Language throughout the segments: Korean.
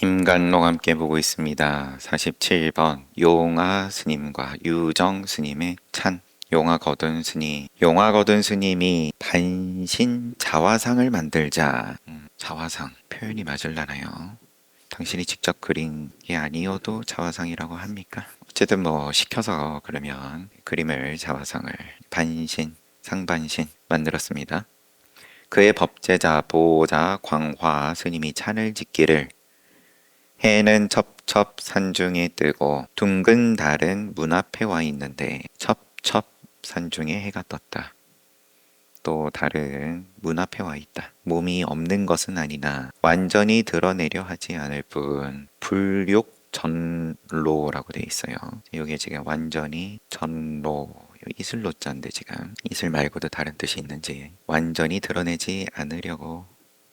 임간록 함께 보고 있습니다. 47번 용화 스님과 유정 스님의 찬. 용화 거둔 스님. 용화 거둔 스님이 반신 자화상을 만들자. 자화상 표현이 맞을라나요? 당신이 직접 그린 게 아니어도 자화상이라고 합니까? 어쨌든 뭐 시켜서 그러면 그림을 자화상을 반신 상반신 만들었습니다. 그의 법제자 보호자 광화 스님이 찬을 짓기를 해는 첩첩 산중에 뜨고 둥근 달은 문 앞에 와 있는데 첩첩 산중에 해가 떴다. 또 달은 문 앞에 와 있다. 몸이 없는 것은 아니나 완전히 드러내려 하지 않을 뿐 불욕 전로라고 돼 있어요. 이게 지금 완전히 전로 이슬로자인데 지금 이슬 말고도 다른 뜻이 있는지 완전히 드러내지 않으려고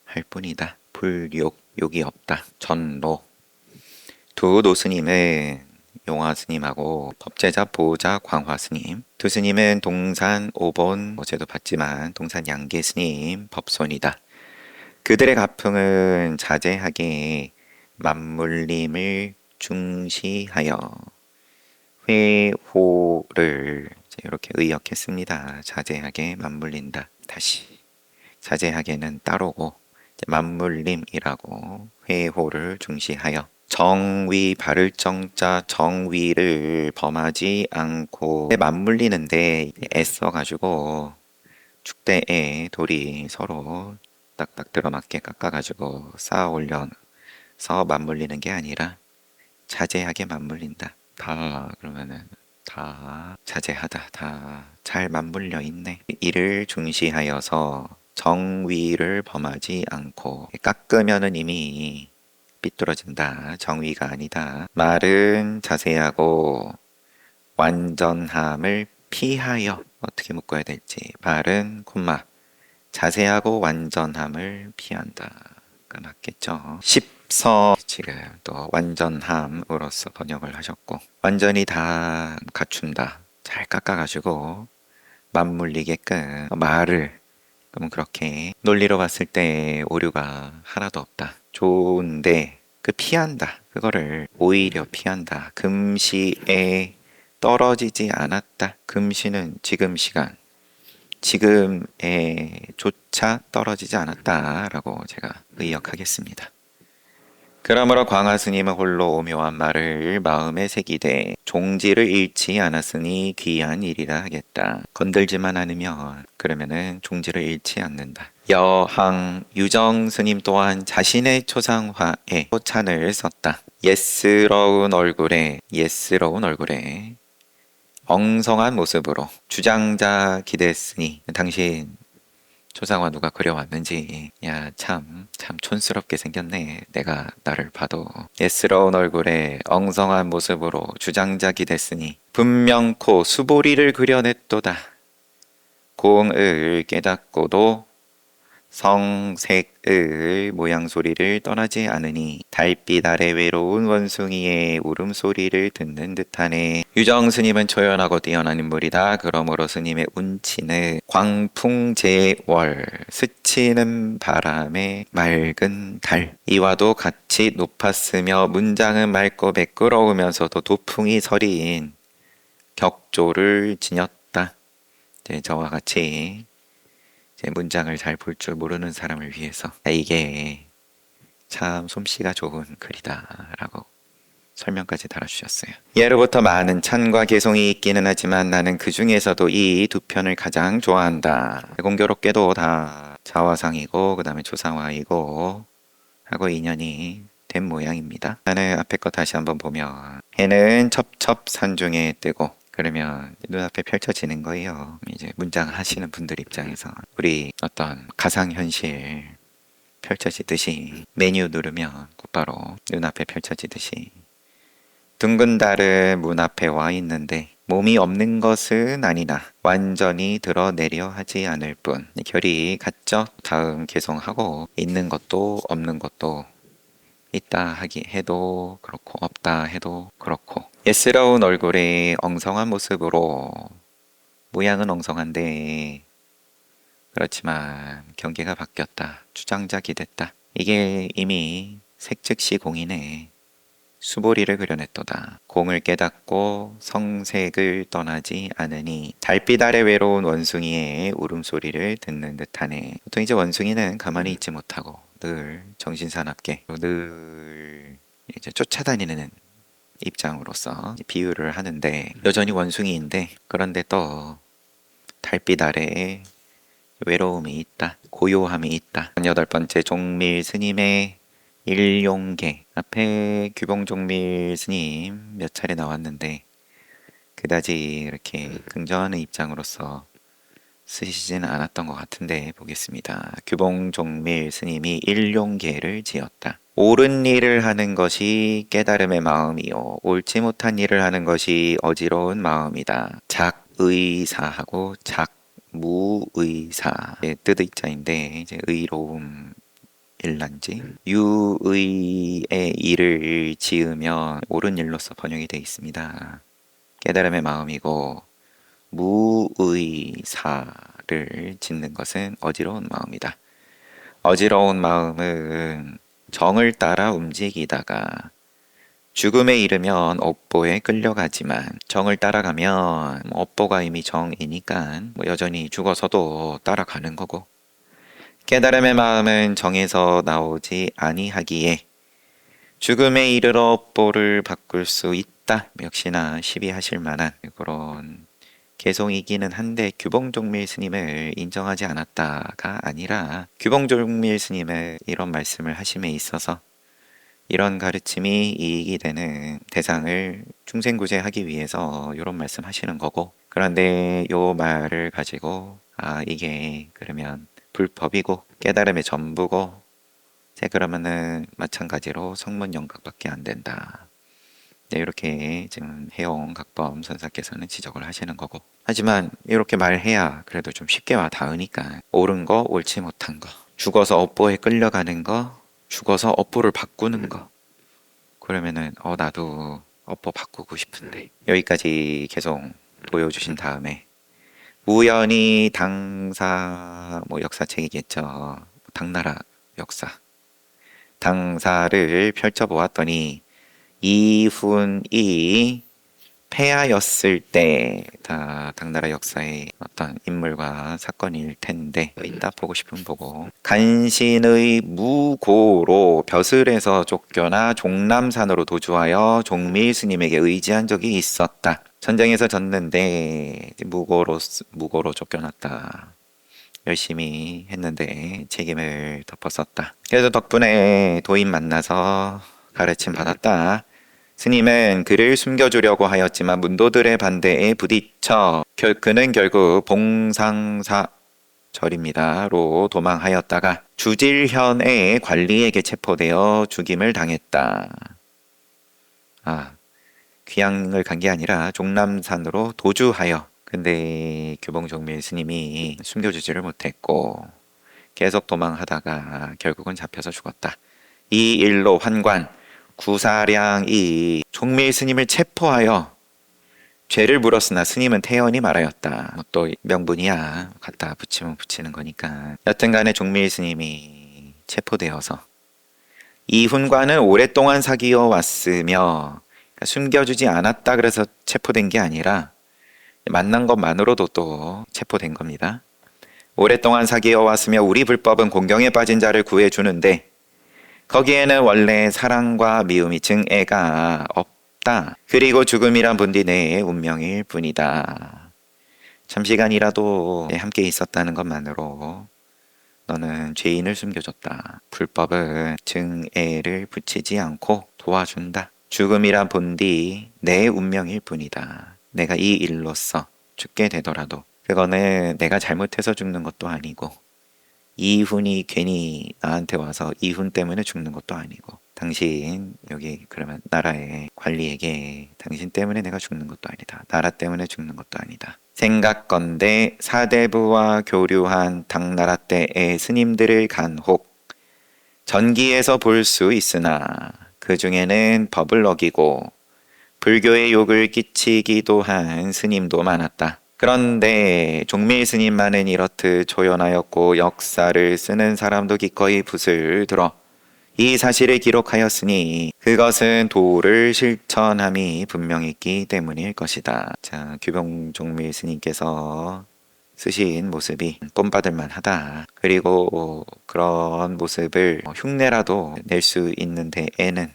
할 뿐이다. 불욕 욕이 없다. 전로 두 노스님은 용화 스님하고 법제자 보호자 광화 스님, 두 스님은 동산 오본 어제도 봤지만 동산 양계 스님 법손이다. 그들의 가풍은 자제하게 맞물림을 중시하여 회호를 이렇게 의역했습니다. 자제하게 맞물린다. 다시 자제하게는 따로고 맞물림이라고 회호를 중시하여 정위 바를 정자 정위를 범하지 않고 맞물리는데 애써가지고 축대에 돌이 서로 딱딱 들어맞게 깎아가지고 쌓아 올려서 맞물리는 게 아니라 자제하게 맞물린다. 다 그러면은 다 자제하다. 다 잘 맞물려 있네. 이를 중시하여서 정위를 범하지 않고 깎으면은 이미 삐뚤어진다. 정의가 아니다. 말은 자세하고 완전함을 피하여 어떻게 묶어야 될지. 말은 콤마 자세하고 완전함을 피한다. 가 맞겠죠. 십서 지금 또 완전함으로써 번역을 하셨고 완전히 다 갖춘다. 잘 깎아가지고 맞물리게끔 말을 그러면 그렇게 논리로 봤을 때 오류가 하나도 없다. 좋은데 그 피한다. 그거를 오히려 피한다. 금시에 떨어지지 않았다. 금시는 지금 시간, 지금에 조차 떨어지지 않았다라고 제가 의역하겠습니다. 그러므로 광화스님은 홀로 오묘한 말을 마음에 새기되 종지를 잃지 않았으니 귀한 일이라 하겠다. 건들지만 않으면 그러면은 종지를 잃지 않는다. 여항 유정 스님 또한 자신의 초상화에 찬을 썼다. 예스러운 얼굴에 엉성한 모습으로 주장자 기댔으니 당신 초상화 누가 그려왔는지 야 참 촌스럽게 생겼네. 내가 나를 봐도 예스러운 얼굴에 엉성한 모습으로 주장자기 됐으니 분명코 수보리를 그려냈도다. 공을 깨닫고도 성색의 모양소리를 떠나지 않으니 달빛 아래 외로운 원숭이의 울음소리를 듣는 듯하네. 유정스님은 초연하고 뛰어난 인물이다. 그러므로 스님의 운치는 광풍제월 스치는 바람에 맑은 달 이와도 같이 높았으며 문장은 맑고 매끄러우면서도 도풍이 서린 격조를 지녔다. 저와 같이 제 문장을 잘 볼 줄 모르는 사람을 위해서 이게 참 솜씨가 좋은 글이다 라고 설명까지 달아주셨어요. 예로부터 많은 찬과 개송이 있기는 하지만 나는 그 중에서도 이 두 편을 가장 좋아한다. 공교롭게도 다 자화상이고 그 다음에 초상화이고 하고 인연이 된 모양입니다. 나는 앞에 거 다시 한번 보면 해는 첩첩 산중에 뜨고 그러면 눈앞에 펼쳐지는 거예요. 이제 문장 하시는 분들 입장에서 우리 어떤 가상현실 펼쳐지듯이 메뉴 누르면 곧바로 눈앞에 펼쳐지듯이 둥근 달은 문 앞에 와 있는데 몸이 없는 것은 아니나 완전히 드러내려 하지 않을 뿐. 결이 같죠? 다음 개성하고 있는 것도 없는 것도 있다 하기 해도 그렇고 없다 해도 그렇고 예스러운 얼굴에 엉성한 모습으로 모양은 엉성한데 그렇지만 경계가 바뀌었다. 주장자 기댔다. 이게 이미 색즉시 공이네. 수보리를 그려냈도다. 공을 깨닫고 성색을 떠나지 않으니 달빛 아래 외로운 원숭이의 울음소리를 듣는 듯하네. 보통 이제 원숭이는 가만히 있지 못하고 늘 정신사납게 늘 이제 쫓아다니는 입장으로서 비유를 하는데, 여전히 원숭이인데 그런데 또 달빛 아래에 외로움이 있다, 고요함이 있다. 8번째 종밀 스님의 일용계. 앞에 규봉종밀 스님 몇 차례 나왔는데 그다지 이렇게 긍정하는 입장으로서 쓰시지는 않았던 것 같은데 보겠습니다. 규봉종밀 스님이 일용계를 지었다. 옳은 일을 하는 것이 깨달음의 마음이요, 옳지 못한 일을 하는 것이 어지러운 마음이다. 작의사하고 작무의사의 뜻의자인데 이제 의로움 일란지 유의의 일을 지으면 옳은 일로서 번역이 되어 있습니다. 깨달음의 마음이고 무의사를 짓는 것은 어지러운 마음이다. 어지러운 마음은 정을 따라 움직이다가 죽음에 이르면 업보에 끌려가지만 정을 따라가면 업보가 이미 정이니까 여전히 죽어서도 따라가는 거고, 깨달음의 마음은 정에서 나오지 아니하기에 죽음에 이르러 업보를 바꿀 수 있다. 역시나 시비하실 만한 그런 개송이기는 한데, 규봉종밀 스님을 인정하지 않았다가 아니라 규봉종밀 스님은 이런 말씀을 하심에 있어서 이런 가르침이 이익이 되는 대상을 중생구제하기 위해서 이런 말씀 하시는 거고, 그런데 요 말을 가지고 이게 그러면 불법이고 깨달음의 전부고 그러면은 마찬가지로 성문영각밖에 안 된다. 네, 이렇게 지금 해온 각범 선사께서는 지적을 하시는 거고, 하지만 이렇게 말해야 그래도 좀 쉽게 와 닿으니까 옳은 거, 옳지 못한 거, 죽어서 업보에 끌려가는 거, 죽어서 업보를 바꾸는 거, 그러면은 나도 업보 바꾸고 싶은데, 여기까지 계속 보여주신 다음에 우연히 당사 역사책이겠죠. 당나라 역사. 당사를 펼쳐보았더니 이훈이 폐하였을 때, 다 당나라 역사의 어떤 인물과 사건일 텐데 이따 보고 싶으면 보고, 간신의 무고로 벼슬에서 쫓겨나 종남산으로 도주하여 종밀 스님에게 의지한 적이 있었다. 전쟁에서 졌는데 무고로 쫓겨났다. 열심히 했는데 책임을 덮었었다. 그래서 덕분에 도인 만나서 가르침 받았다. 스님은 그를 숨겨주려고 하였지만 문도들의 반대에 부딪혀 그는 결국 봉상사절입니다로 도망하였다가 주질현의 관리에게 체포되어 죽임을 당했다. 귀양을 간 게 아니라 종남산으로 도주하여, 근데 규봉종밀 스님이 숨겨주지를 못했고 계속 도망하다가 결국은 잡혀서 죽었다. 이 일로 환관 구사량이 종밀 스님을 체포하여 죄를 물었으나 스님은 태연히 말하였다. 또 명분이야, 갖다 붙이면 붙이는 거니까. 여튼간에 종밀 스님이 체포되어서 이훈관은 오랫동안 사귀어 왔으며, 그러니까 숨겨주지 않았다 그래서 체포된 게 아니라 만난 것만으로도 또 체포된 겁니다. 오랫동안 사귀어 왔으며 우리 불법은 공경에 빠진 자를 구해주는데 거기에는 원래 사랑과 미움이 증애가 없다. 그리고 죽음이란 본디 내의 운명일 뿐이다. 잠시간이라도 함께 있었다는 것만으로 너는 죄인을 숨겨줬다. 불법은 증애를 붙이지 않고 도와준다. 죽음이란 본디 내 운명일 뿐이다. 내가 이 일로써 죽게 되더라도 그거는 내가 잘못해서 죽는 것도 아니고, 이훈이 괜히 나한테 와서 이훈 때문에 죽는 것도 아니고, 당신 여기 그러면 나라의 관리에게 당신 때문에 내가 죽는 것도 아니다. 나라 때문에 죽는 것도 아니다. 생각건대 사대부와 교류한 당나라 때의 스님들을 간혹 전기에서 볼 수 있으나 그 중에는 법을 어기고 불교에 욕을 끼치기도 한 스님도 많았다. 그런데 종밀 스님만은 이렇듯 조연하였고 역사를 쓰는 사람도 기꺼이 붓을 들어 이 사실을 기록하였으니 그것은 도를 실천함이 분명했기 때문일 것이다. 자, 규봉종밀 스님께서 쓰신 모습이 본받을 만하다. 그리고 그런 모습을 흉내라도 낼 수 있는 데에는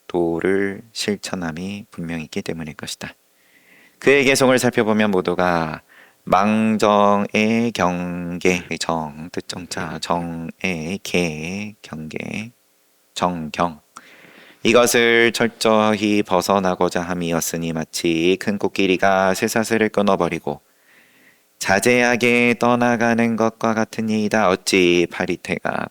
도를 실천함이 분명했기 때문일 것이다. 그의 개성을 살펴보면 모두가 망정의 경계, 정, 뜻정자, 정의 계, 경계, 정경, 이것을 철저히 벗어나고자 함이었으니 마치 큰 코끼리가 쇠사슬을 끊어버리고 자제하게 떠나가는 것과 같은 이이다. 어찌 파리떼가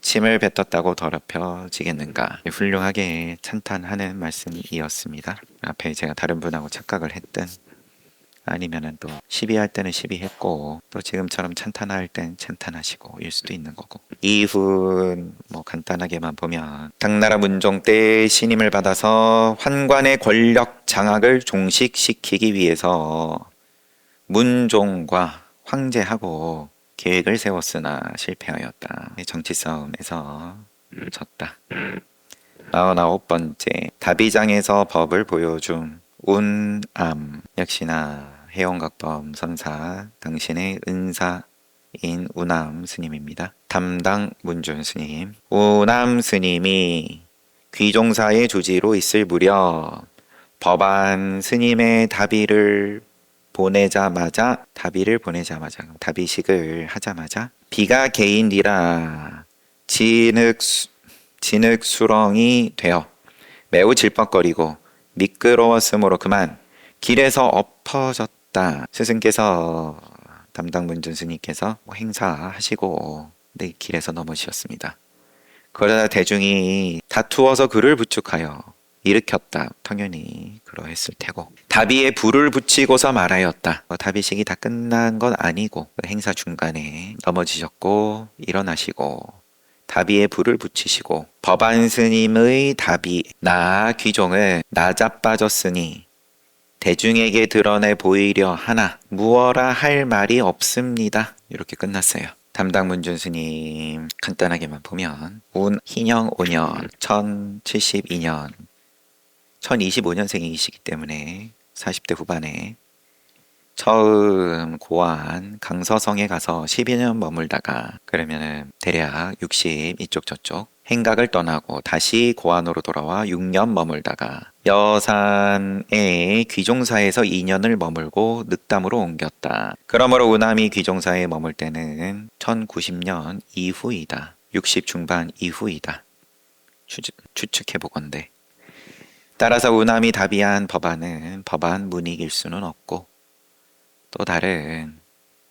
침을 뱉었다고 더럽혀지겠는가. 훌륭하게 찬탄하는 말씀이었습니다. 앞에 제가 다른 분하고 착각을 했든 아니면은 또 시비할 때는 시비했고 또 지금처럼 찬탄할 땐 찬탄하시고 일 수도 있는 거고. 이분 뭐 간단하게만 보면 당나라 문종 때 신임을 받아서 환관의 권력 장악을 종식시키기 위해서 문종과 황제하고 계획을 세웠으나 실패하였다. 정치 싸움에서 졌다. 49번째, 다비장에서 법을 보여줌 운암. 역시나 해원각범 선사 당신의 은사인 운암 스님입니다. 담당 문준 스님. 운암 스님이 귀종사의 주지로 있을 무렵 법안 스님의 다비식을 하자마자 비가 개인이라 진흙수렁이 되어 매우 질퍽거리고 미끄러웠으므로 그만 길에서 엎어졌다. 스승께서 담당 문준 스님께서 행사하시고 길에서 넘어지셨습니다. 그러다 대중이 다투어서 그를 부축하여 일으켰다. 당연히 그러했을 테고 다비에 불을 붙이고서 말하였다. 다비식이 다 끝난 건 아니고 행사 중간에 넘어지셨고 일어나시고 다비에 불을 붙이시고 법안 스님의 다비 나 귀종은 나자빠졌으니 대중에게 드러내 보이려 하나 무어라 할 말이 없습니다. 이렇게 끝났어요. 담당 문준 스님 간단하게만 보면 희녕 5년 1072년 1025년생이시기 때문에 40대 후반에 처음 고안 강서성에 가서 12년 머물다가 그러면은 대략 60 이쪽 저쪽 행각을 떠나고 다시 고안으로 돌아와 6년 머물다가 여산의 귀종사에서 2년을 머물고 늑담으로 옮겼다. 그러므로 운암이 귀종사에 머물 때는 1090년 이후이다. 60 중반 이후이다. 추측해보건대. 따라서 운암이 다비한 법안은 법안 문익일 수는 없고 또 다른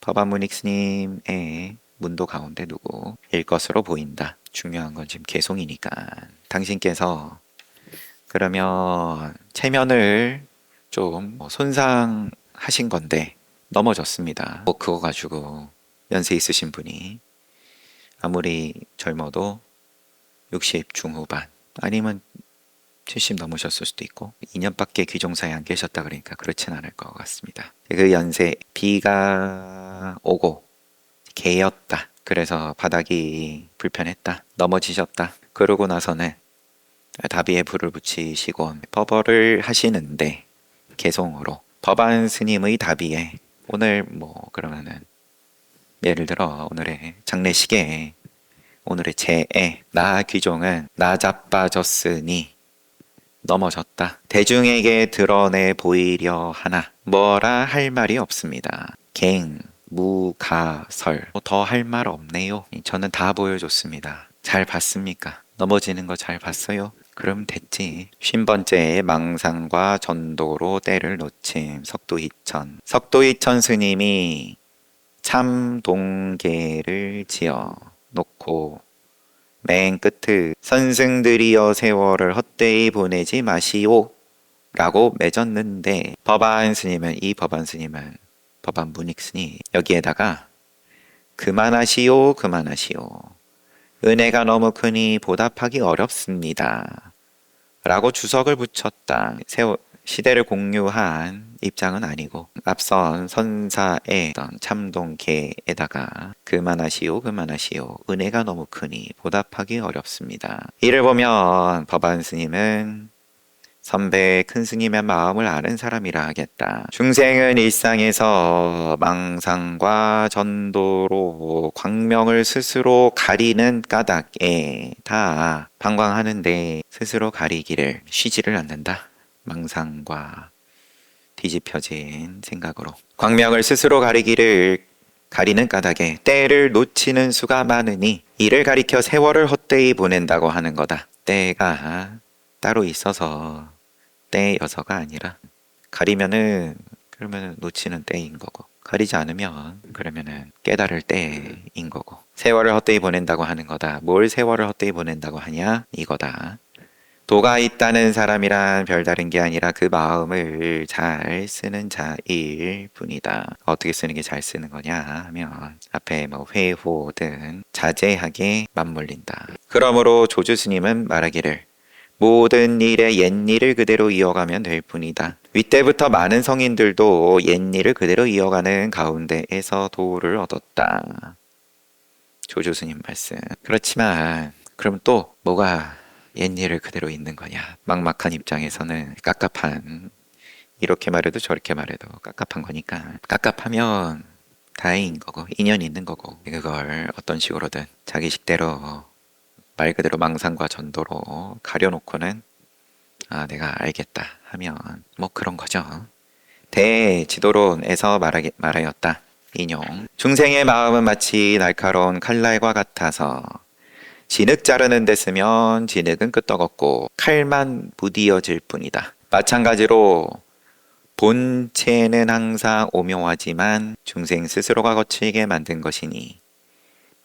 법안 문익 스님의 문도 가운데 누구일 것으로 보인다. 중요한 건 지금 개송이니까 당신께서 그러면 체면을 좀 손상하신 건데 넘어졌습니다. 그거 가지고 연세 있으신 분이 아무리 젊어도 60 중후반 아니면 70 넘으셨을 수도 있고 2년밖에 귀종사에 안 계셨다 그러니까 그렇진 않을 것 같습니다. 그 연세 비가 오고 개였다. 그래서 바닥이 불편했다. 넘어지셨다. 그러고 나서는 다비에 불을 붙이시고 법어를 하시는데 개송으로 법안 스님의 다비에 오늘 그러면은 예를 들어 오늘의 장례식에 오늘의 제에 나 귀종은 나 자빠졌으니 넘어졌다. 대중에게 드러내 보이려 하나 뭐라 할 말이 없습니다. 무가설 더 할 말 없네요. 저는 다 보여줬습니다. 잘 봤습니까? 넘어지는 거 잘 봤어요? 그럼 됐지. 50번째 망상과 전도로 때를 놓침 석도이천 스님이 참동계를 지어 놓고 맨 끝을 선승들이여 세월을 헛되이 보내지 마시오 라고 맺었는데 법안 문익 스님 여기에다가 그만하시오 은혜가 너무 크니 보답하기 어렵습니다 라고 주석을 붙였다. 시대를 공유한 입장은 아니고 앞선 선사의 어떤 참동계에다가 그만하시오 그만하시오 은혜가 너무 크니 보답하기 어렵습니다. 이를 보면 법안 스님은 선배 큰 스님의 마음을 아는 사람이라 하겠다. 중생은 일상에서 망상과 전도로 광명을 스스로 가리는 까닭에 다 방광하는데 스스로 가리기를 쉬지를 않는다. 망상과 뒤집혀진 생각으로 광명을 스스로 가리는 까닭에 때를 놓치는 수가 많으니 이를 가리켜 세월을 헛되이 보낸다고 하는 거다. 때가 따로 있어서 때여서가 아니라 가리면은 그러면 놓치는 때인 거고 가리지 않으면 그러면은 깨달을 때인 거고 세월을 헛되이 보낸다고 하는 거다. 뭘 세월을 헛되이 보낸다고 하냐 이거다. 도가 있다는 사람이란 별다른 게 아니라 그 마음을 잘 쓰는 자일 뿐이다. 어떻게 쓰는 게 잘 쓰는 거냐 하면 앞에 뭐 회호든 자제하게 맞물린다. 그러므로 조주 스님은 말하기를 모든 일의 옛일을 그대로 이어가면 될 뿐이다. 윗때부터 많은 성인들도 옛일을 그대로 이어가는 가운데에서 도를 얻었다. 조주 스님 말씀. 그렇지만 그럼 또 뭐가 옛일을 그대로 있는 거냐. 막막한 입장에서는 깝깝한 이렇게 말해도 저렇게 말해도 깝깝한 거니까 깝깝하면 다행인 거고 인연이 있는 거고 그걸 어떤 식으로든 자기 식대로 말 그대로 망상과 전도로 가려놓고는 아 내가 알겠다 하면 뭐 그런 거죠. 대지도론에서 말하였다. 인용. 중생의 마음은 마치 날카로운 칼날과 같아서 진흙 자르는 데 쓰면 진흙은 끄떡없고 칼만 무디어질 뿐이다. 마찬가지로 본체는 항상 오묘하지만 중생 스스로가 거칠게 만든 것이니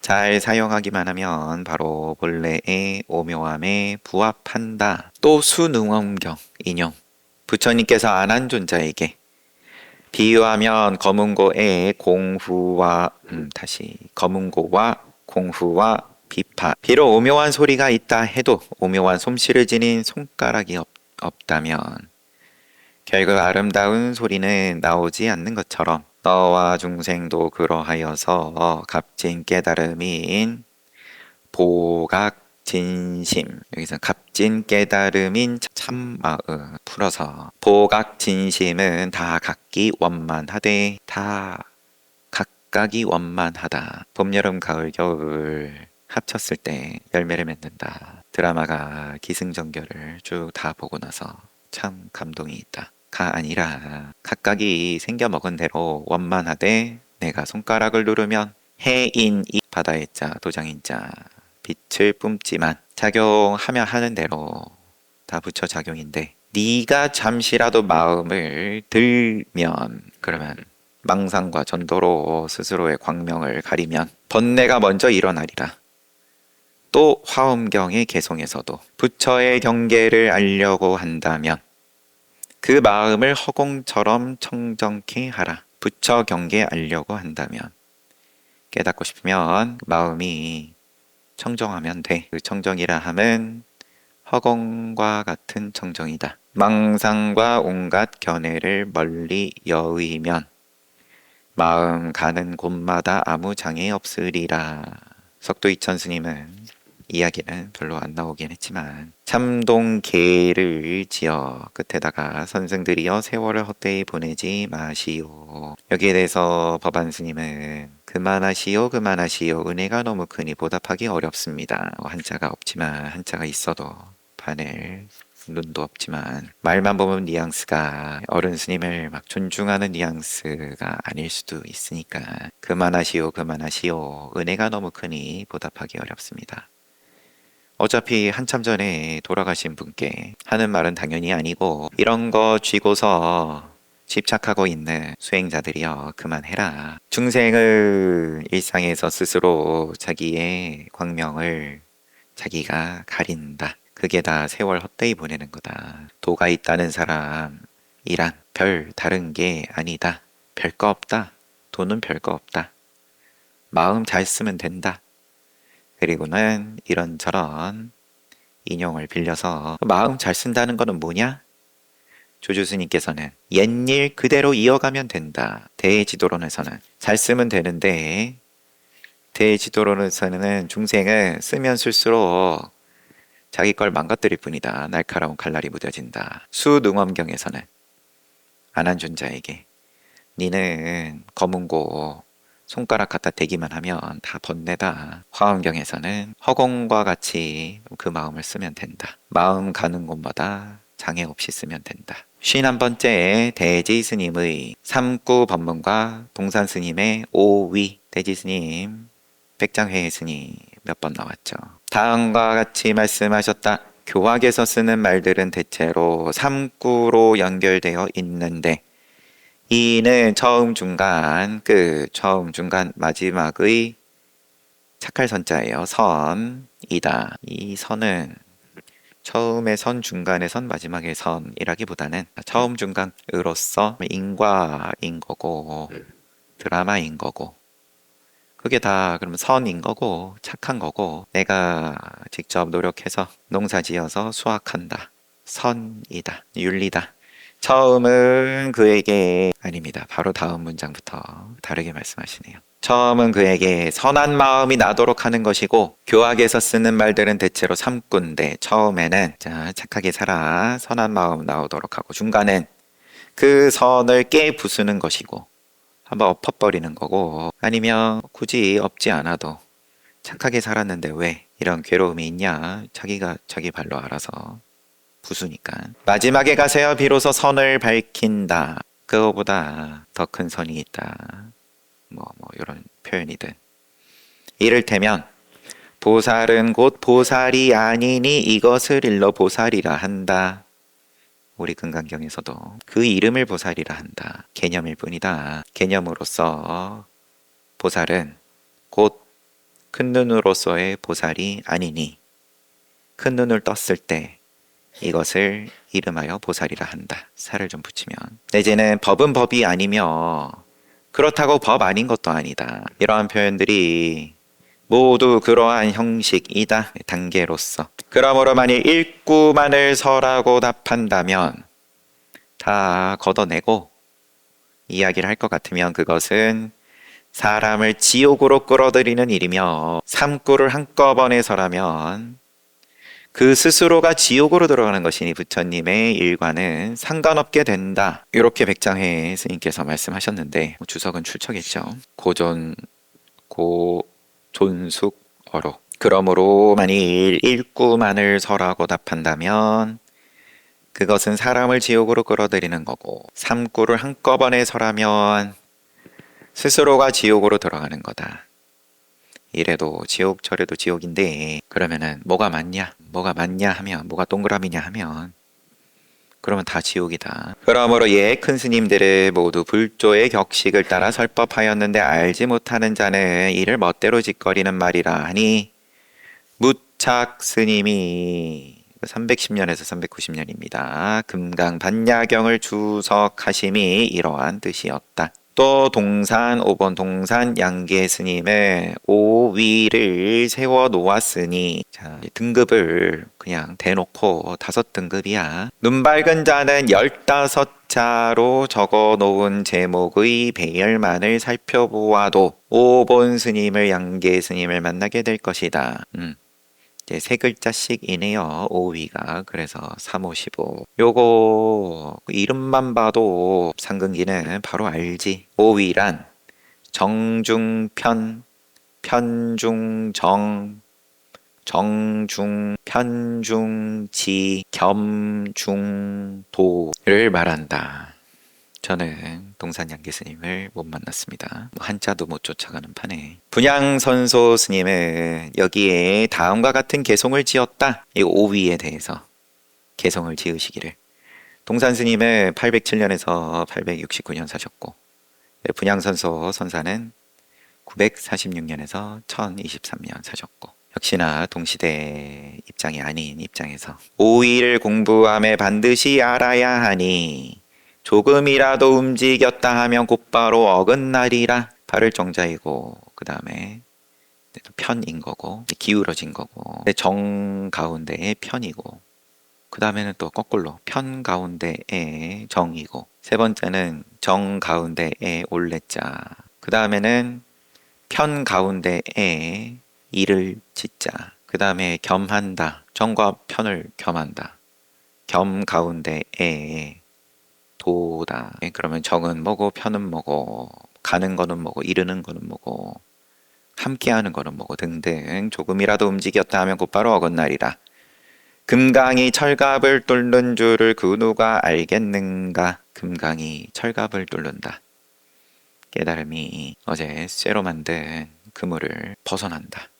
잘 사용하기만 하면 바로 본래의 오묘함에 부합한다. 또 수능엄경 인용. 부처님께서 안한존자에게 비유하면 검은고의 검은고와 공후와 비파. 비록 오묘한 소리가 있다 해도 오묘한 솜씨를 지닌 손가락이 없다면 결국 아름다운 소리는 나오지 않는 것처럼 너와 중생도 그러하여서 값진 깨달음인 보각진심, 여기서 값진 깨달음인 참마음 풀어서 보각진심은 다 각기 원만하되 다 각각이 원만하다. 봄, 여름, 가을, 겨울 합쳤을 때 열매를 맺는다. 드라마가 기승전결을 쭉 다 보고 나서 참 감동이 있다. 가 아니라 각각이 생겨먹은 대로 원만하되 내가 손가락을 누르면 해인이 바다의 자 도장인 자 빛을 뿜지만 작용하며 하는 대로 다 부처작용인데 네가 잠시라도 마음을 들면 그러면 망상과 전도로 스스로의 광명을 가리면 번뇌가 먼저 일어나리라. 또 화엄경의 개송에서도 부처의 경계를 알려고 한다면 그 마음을 허공처럼 청정케 하라. 부처 경계 알려고 한다면 깨닫고 싶으면 마음이 청정하면 돼. 그 청정이라 함은 허공과 같은 청정이다. 망상과 온갖 견해를 멀리 여의면 마음 가는 곳마다 아무 장애 없으리라. 석도 이천 스님은 이야기는 별로 안 나오긴 했지만 참동계를 지어 끝에다가 선생들이여 세월을 헛되이 보내지 마시오. 여기에 대해서 법안 스님은 그만하시오 그만하시오 은혜가 너무 크니 보답하기 어렵습니다. 한자가 없지만 한자가 있어도 반을 눈도 없지만 말만 보면 뉘앙스가 어른 스님을 막 존중하는 뉘앙스가 아닐 수도 있으니까 그만하시오 그만하시오 은혜가 너무 크니 보답하기 어렵습니다. 어차피 한참 전에 돌아가신 분께 하는 말은 당연히 아니고 이런 거 쥐고서 집착하고 있는 수행자들이여 그만해라. 중생을 일상에서 스스로 자기의 광명을 자기가 가린다. 그게 다 세월 헛되이 보내는 거다. 도가 있다는 사람이란 별 다른 게 아니다. 별거 없다. 도는 별거 없다. 마음 잘 쓰면 된다. 그리고는 이런저런 인용을 빌려서 마음 잘 쓴다는 거는 뭐냐? 조주스님께서는 옛일 그대로 이어가면 된다. 대지도론에서는 잘 쓰면 되는데 대지도론에서는 중생은 쓰면 쓸수록 자기 걸 망가뜨릴 뿐이다. 날카로운 칼날이 무뎌진다. 수능엄경에서는 안한존자에게 니는 검은고 손가락 갖다 대기만 하면 다 번뇌다. 화엄경에서는 허공과 같이 그 마음을 쓰면 된다. 마음 가는 곳마다 장애 없이 쓰면 된다. 51번째 대지 스님의 삼구 법문과 동산 스님의 오위. 대지 스님, 백장회 스님 몇 번 나왔죠. 다음과 같이 말씀하셨다. 교학에서 쓰는 말들은 대체로 삼구로 연결되어 있는데 이는 처음 중간 끝, 처음 중간 마지막의 착할 선자예요. 선이다. 이 선은 처음의 선, 중간의 선, 마지막의 선이라기보다는 처음 중간으로서 인과인 거고 드라마인 거고 그게 다 그러면 선인 거고 착한 거고 내가 직접 노력해서 농사 지어서 수확한다. 선이다. 윤리다. 처음은 그에게 아닙니다. 바로 다음 문장부터 다르게 말씀하시네요. 처음은 그에게 선한 마음이 나도록 하는 것이고 교학에서 쓰는 말들은 대체로 삼군데 처음에는 자 착하게 살아 선한 마음 나오도록 하고 중간은 그 선을 깨 부수는 것이고 한번 엎어버리는 거고 아니면 굳이 엎지 않아도 착하게 살았는데 왜 이런 괴로움이 있냐 자기가 자기 발로 알아서 부수니까 마지막에 가서야 비로소 선을 밝힌다. 그거보다 더 큰 선이 있다. 뭐 이런 표현이든 이를테면 보살은 곧 보살이 아니니 이것을 일러 보살이라 한다. 우리 금강경에서도 그 이름을 보살이라 한다. 개념일 뿐이다. 개념으로서 보살은 곧 큰 눈으로서의 보살이 아니니 큰 눈을 떴을 때 이것을 이름하여 보살이라 한다. 살을 좀 붙이면 내지는 법은 법이 아니며 그렇다고 법 아닌 것도 아니다. 이러한 표현들이 모두 그러한 형식이다. 단계로서 그러므로 만일 일구만을 서라고 답한다면 다 걷어내고 이야기를 할 것 같으면 그것은 사람을 지옥으로 끌어들이는 일이며 삼구를 한꺼번에 서라면 그 스스로가 지옥으로 들어가는 것이니 부처님의 일과는 상관없게 된다. 이렇게 백장해 스님께서 말씀하셨는데 주석은 출처겠죠. 고존숙어로 그러므로 만일 일구만을 서라고 답한다면 그것은 사람을 지옥으로 끌어들이는 거고 삼구를 한꺼번에 서라면 스스로가 지옥으로 들어가는 거다. 이래도 지옥 저래도 지옥인데 그러면은 뭐가 맞냐 하면 뭐가 동그라미냐 하면 그러면 다 지옥이다. 그러므로 예 큰 스님들은 모두 불조의 격식을 따라 설법하였는데 알지 못하는 자는 이를 멋대로 짓거리는 말이라 하니 무착 스님이 310년에서 390년입니다. 금강 반야경을 주석하심이 이러한 뜻이었다. 또 동산 5번 동산 양계 스님의 5위를 세워 놓았으니 자, 등급을 그냥 대놓고 5등급이야. 눈 밝은 자는 15자로 적어 놓은 제목의 배열만을 살펴보아도 5번 스님을 양계 스님을 만나게 될 것이다. 이제 세 글자씩이네요. 5위가. 그래서 3, 5, 15. 요거 이름만 봐도 상근기는 바로 알지. 5위란 정중편, 편중정, 정중, 편중지, 겸중도를 말한다. 저는 동산양계 스님을 못 만났습니다. 한자도 못 쫓아가는 판에 분양선소 스님은 여기에 다음과 같은 개송을 지었다. 이 5위에 대해서 개송을 지으시기를. 동산 스님은 807년에서 869년 사셨고 분양선소 선사는 946년에서 1023년 사셨고 역시나 동시대 입장이 아닌 입장에서 5위를 공부함에 반드시 알아야 하니 조금이라도 움직였다 하면 곧바로 어긋나리라. 발을 정자이고 그 다음에 편인 거고 기울어진 거고 정 가운데에 편이고 그 다음에는 또 거꾸로 편 가운데에 정이고, 세 번째는 정 가운데에 올레자, 그 다음에는 편 가운데에 이를 짓자, 그 다음에 겸한다, 정과 편을 겸한다, 겸 가운데에 도다. 그러면 정은 뭐고 편은 뭐고 가는 거는 뭐고 이르는 거는 뭐고 함께하는 거는 뭐고 등등 조금이라도 움직였다 하면 곧바로 어긋나리라. 금강이 철갑을 뚫는 줄을 그 누가 알겠는가. 금강이 철갑을 뚫는다. 깨달음이 어제 쇠로 만든 그물을 벗어난다.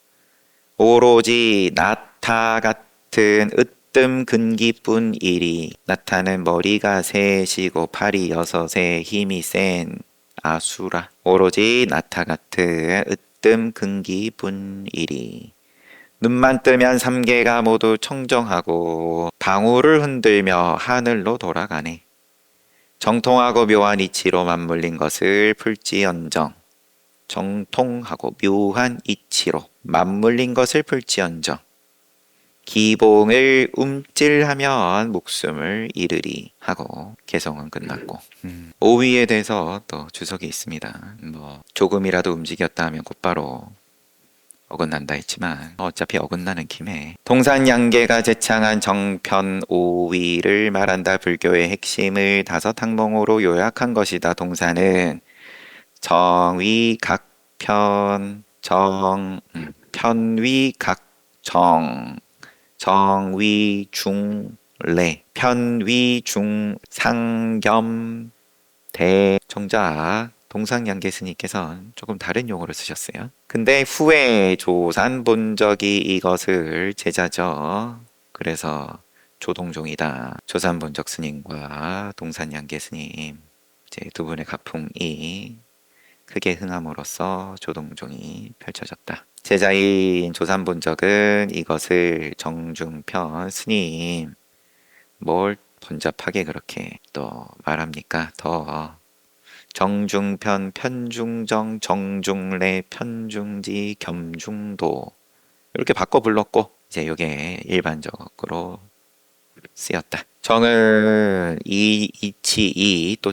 오로지 나타 같은 으뜸 근기뿐 일이. 나타는 머리가 셋이고 팔이 여섯에 힘이 센 아수라. 오로지 나타 같은 으뜸 근기뿐 일이. 눈만 뜨면 삼계가 모두 청정하고 방울을 흔들며 하늘로 돌아가네. 정통하고 묘한 이치로 맞물린 것을 풀지언정. 정통하고 묘한 이치로 맞물린 것을 풀지언정. 기봉을 움찔하면 목숨을 잃으리 하고 개성은 끝났고, 오위에 대해서 또 주석이 있습니다. 조금이라도 움직였다 하면 곧바로 어긋난다 했지만 어차피 어긋나는 김에 동산양계가 제창한 정편 오위를 말한다. 불교의 핵심을 다섯 항목으로 요약한 것이다. 동산은 정위 각편 정 편위 각정 정위 중례 편위 중상겸 대. 정작 동상양계 스님께서는 조금 다른 용어를 쓰셨어요. 근데 후에 조산본적이 이것을 제자죠. 그래서 조동종이다. 조산본적 스님과 동산양계 스님 이제 두 분의 가풍이 크게 흥함으로써 조동종이 펼쳐졌다. 제자인 조산본적은 이것을 정중편 스님 뭘 번잡하게 그렇게 또 말합니까? 더 정중편, 편중정, 정중례, 편중지, 겸중도 이렇게 바꿔 불렀고 이제 이게 일반적으로 쓰였다. 정은 이치, 또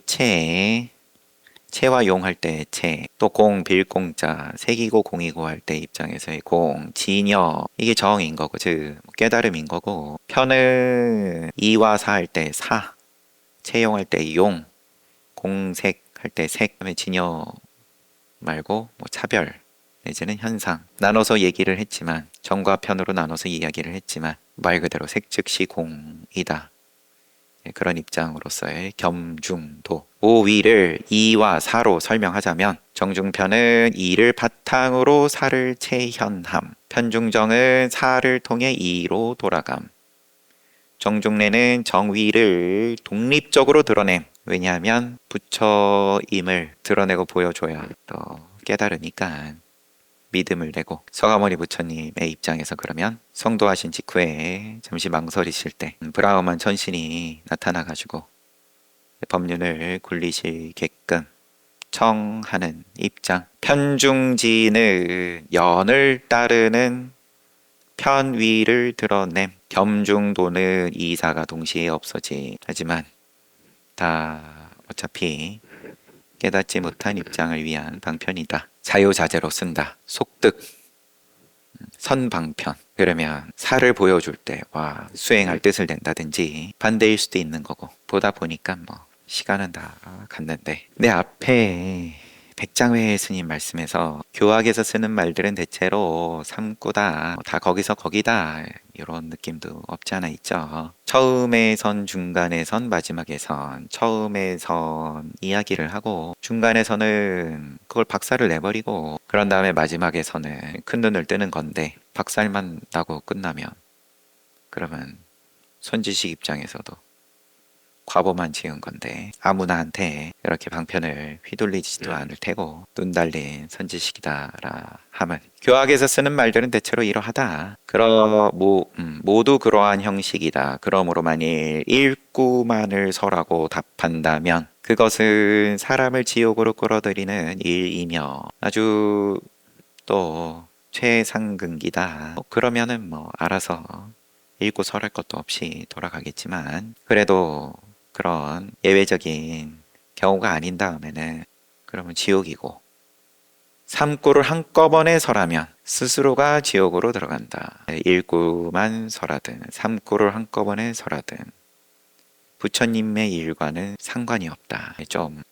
체와 용 할 때 체, 또 공, 빌공자, 색이고 공이고 할 때 입장에서의 공, 진여 이게 정인 거고 즉 깨달음인 거고, 편은 이와 사 할 때 사, 체용 할 때 용, 공색 할 때 색, 그다음에 진여 말고 차별 내지는 현상 나눠서 얘기를 했지만 정과 편으로 나눠서 이야기를 했지만 말 그대로 색 즉시 공이다. 그런 입장으로서의 겸중도. 오위를 이와 사로 설명하자면 정중편은 이를 바탕으로 사를 체현함, 편중정은 사를 통해 이로 돌아감, 정중례는 정위를 독립적으로 드러냄. 왜냐하면 부처임을 드러내고 보여줘야 또 깨달으니까 믿음을 내고. 서가모니 부처님의 입장에서 그러면 성도하신 직후에 잠시 망설이실 때 브라흐만 천신이 나타나가지고 법륜을 굴리시게끔 청하는 입장. 편중지는 연을 따르는 편위를 드러냄. 겸중도는 이사가 동시에 없어지. 하지만 다 어차피 깨닫지 못한 입장을 위한 방편이다. 자유자재로 쓴다. 속득, 선방편. 그러면 사를 보여줄 때 수행할 뜻을 낸다든지 반대일 수도 있는 거고, 보다 보니까 시간은 다 갔는데 내 앞에 백장회 스님 말씀에서 교학에서 쓰는 말들은 대체로 삼구다, 다 거기서 거기다 이런 느낌도 없지 않아 있죠. 처음에 선, 중간에 선, 마지막에 선. 처음에 선 이야기를 하고 중간에 선은 그걸 박살을 내버리고 그런 다음에 마지막에 선은 큰 눈을 뜨는 건데 박살만 나고 끝나면 그러면 손지식 입장에서도 과보만 지은 건데 아무나한테 이렇게 방편을 휘둘리지도 않을 테고 눈 달린 선지식이다라 함은 교학에서 쓰는 말들은 대체로 이러하다. 모두 그러한 형식이다. 그러므로 만일 일구만을 설하고 답한다면 그것은 사람을 지옥으로 끌어들이는 일이며 아주 또 최상근기다. 그러면은 알아서 읽고 설할 것도 없이 돌아가겠지만 그래도 그런 예외적인 경우가 아닌 다음에는 그러면 지옥이고 삼구를 한꺼번에 설하면 스스로가 지옥으로 들어간다. 일구만 설하든 삼구를 한꺼번에 설하든 부처님의 일과는 상관이 없다. 좀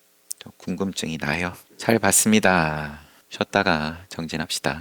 궁금증이 나요. 잘 봤습니다. 쉬었다가 정진합시다.